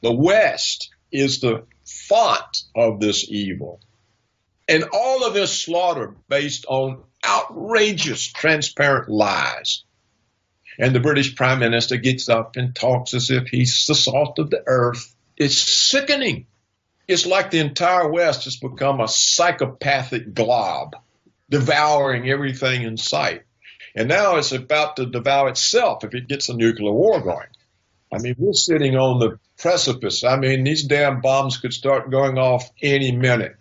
The West is the font of this evil. And all of this slaughter based on outrageous, transparent lies. And the British Prime Minister gets up and talks as if he's the salt of the earth. It's sickening. It's like the entire West has become a psychopathic glob, devouring everything in sight. And now it's about to devour itself if it gets a nuclear war going. I mean, we're sitting on the precipice. I mean, these damn bombs could start going off any minute.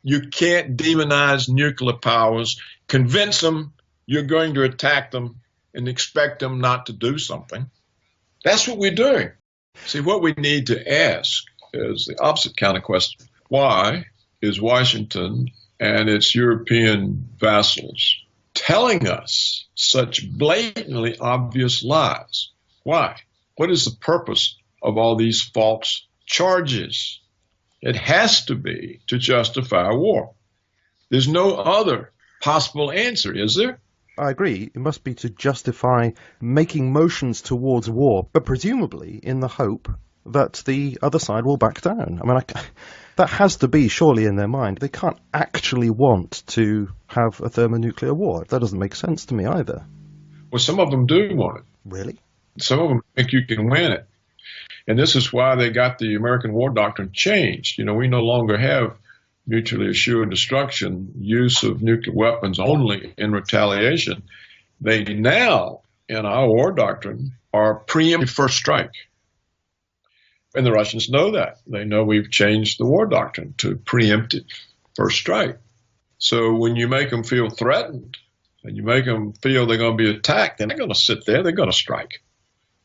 You can't demonize nuclear powers, convince them you're going to attack them, and expect them not to do something. That's what we're doing. See, what we need to ask is the opposite kind of question. Why is Washington and its European vassals telling us such blatantly obvious lies? Why? What is the purpose of all these false charges? It has to be to justify war. There's no other possible answer, is there? I agree. It must be to justify making motions towards war, but presumably in the hope that the other side will back down. I mean, that has to be surely in their mind. They can't actually want to have a thermonuclear war. That doesn't make sense to me either. Well, some of them do want it. Really? Some of them think you can win it. And this is why they got the American war doctrine changed. You know, we no longer have mutually assured destruction, use of nuclear weapons only in retaliation. They now, in our war doctrine, are preemptive first strike. And the Russians know that. They know we've changed the war doctrine to preemptive first strike. So when you make them feel threatened and you make them feel they're going to be attacked, they're not going to sit there, they're going to strike.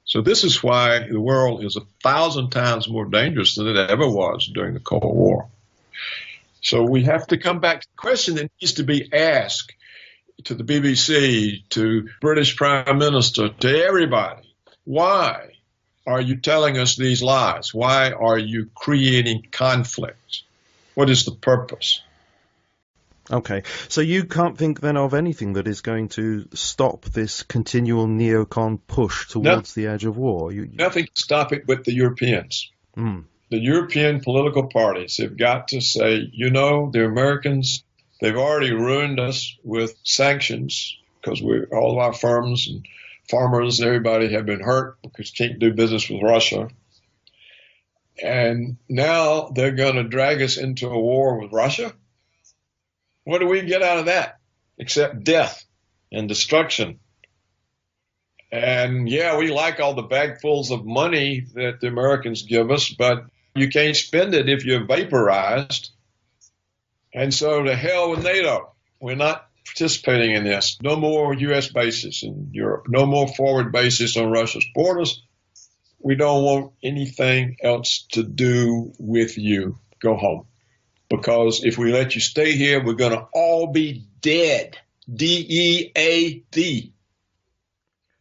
So this is why the world is 1,000 times more dangerous than it ever was during the Cold War. So we have to come back to the question that needs to be asked to the BBC, to British Prime Minister, to everybody. Why are you telling us these lies? Why are you creating conflict? What is the purpose? Okay, so you can't think then of anything that is going to stop this continual neocon push towards the edge of war? Nothing to stop it but the Europeans. The European political parties have got to say, you know, the Americans, they've already ruined us with sanctions because all of our firms and farmers, everybody have been hurt because can't do business with Russia. And now they're going to drag us into a war with Russia. What do we get out of that except death and destruction? And yeah, we like all the bagfuls of money that the Americans give us, but you can't spend it if you're vaporized. And so to hell with NATO. We're not participating in this. No more U.S. bases in Europe. No more forward bases on Russia's borders. We don't want anything else to do with you. Go home. Because if we let you stay here, we're going to all be dead. D-E-A-D.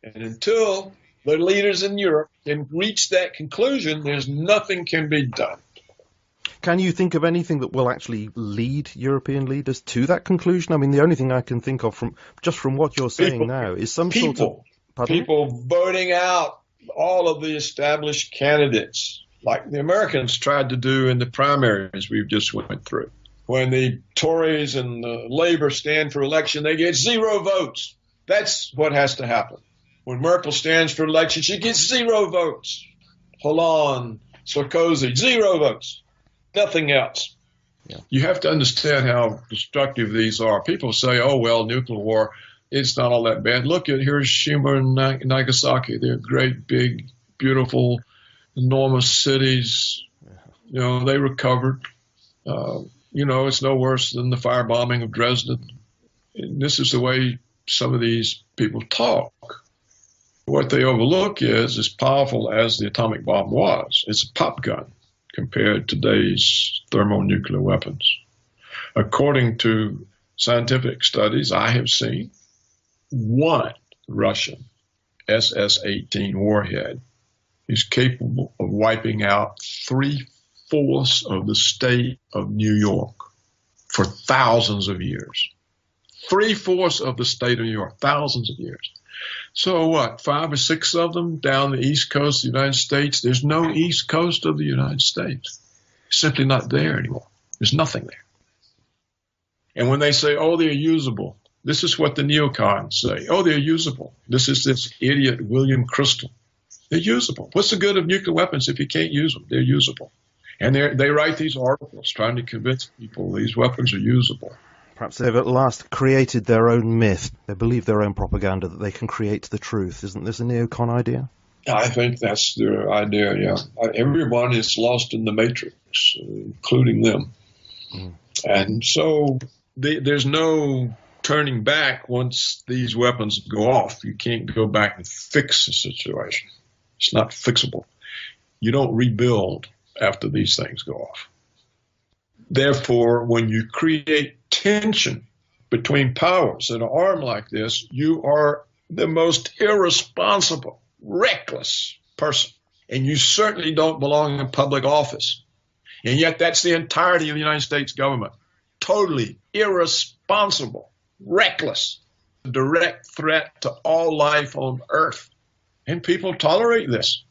And until the leaders in Europe can reach that conclusion, there's nothing can be done. Can you think of anything that will actually lead European leaders to that conclusion? I mean, the only thing I can think of from what you're saying now is some sort of... People voting out all of the established candidates, like the Americans tried to do in the primaries we've just went through. When the Tories and the Labour stand for election, they get 0 votes. That's what has to happen. When Merkel stands for election, she gets 0 votes. Hollande, Sarkozy, 0 votes. Nothing else. Yeah. You have to understand how destructive these are. People say, oh, well, nuclear war, it's not all that bad. Look at Hiroshima and Nagasaki. They're great, big, beautiful, enormous cities. You know, they recovered. You know, it's no worse than the firebombing of Dresden. And this is the way some of these people talk. What they overlook is, as powerful as the atomic bomb was, it's a pop gun compared to today's thermonuclear weapons. According to scientific studies I have seen, one Russian SS-18 warhead is capable of wiping out 3/4 of the state of New York for thousands of years. 3/4 of the state of New York, thousands of years. So what, 5 or 6 of them down the east coast of the United States? There's no east coast of the United States. It's simply not there anymore. There's nothing there. And when they say, oh, they're usable, this is what the neocons say. Oh, they're usable. This is this idiot William Crystal. They're usable. What's the good of nuclear weapons if you can't use them? They're usable. And they write these articles trying to convince people these weapons are usable. Perhaps they've at last created their own myth. They believe their own propaganda, that they can create the truth. Isn't this a neocon idea? I think that's their idea, yeah. Everyone is lost in the matrix, including them. Mm. And so there's no turning back once these weapons go off. You can't go back and fix the situation. It's not fixable. You don't rebuild after these things go off. Therefore, when you create tension between powers that are armed like this, you are the most irresponsible, reckless person. And you certainly don't belong in public office. And yet that's the entirety of the United States government. Totally irresponsible, reckless, direct threat to all life on Earth. And people tolerate this.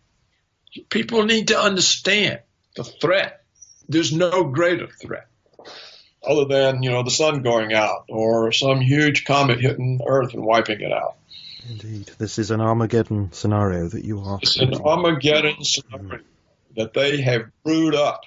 People need to understand the threat. There's no greater threat other than, the sun going out or some huge comet hitting Earth and wiping it out. Indeed. This is an Armageddon scenario that you are. It's an Armageddon scenario that they have brewed up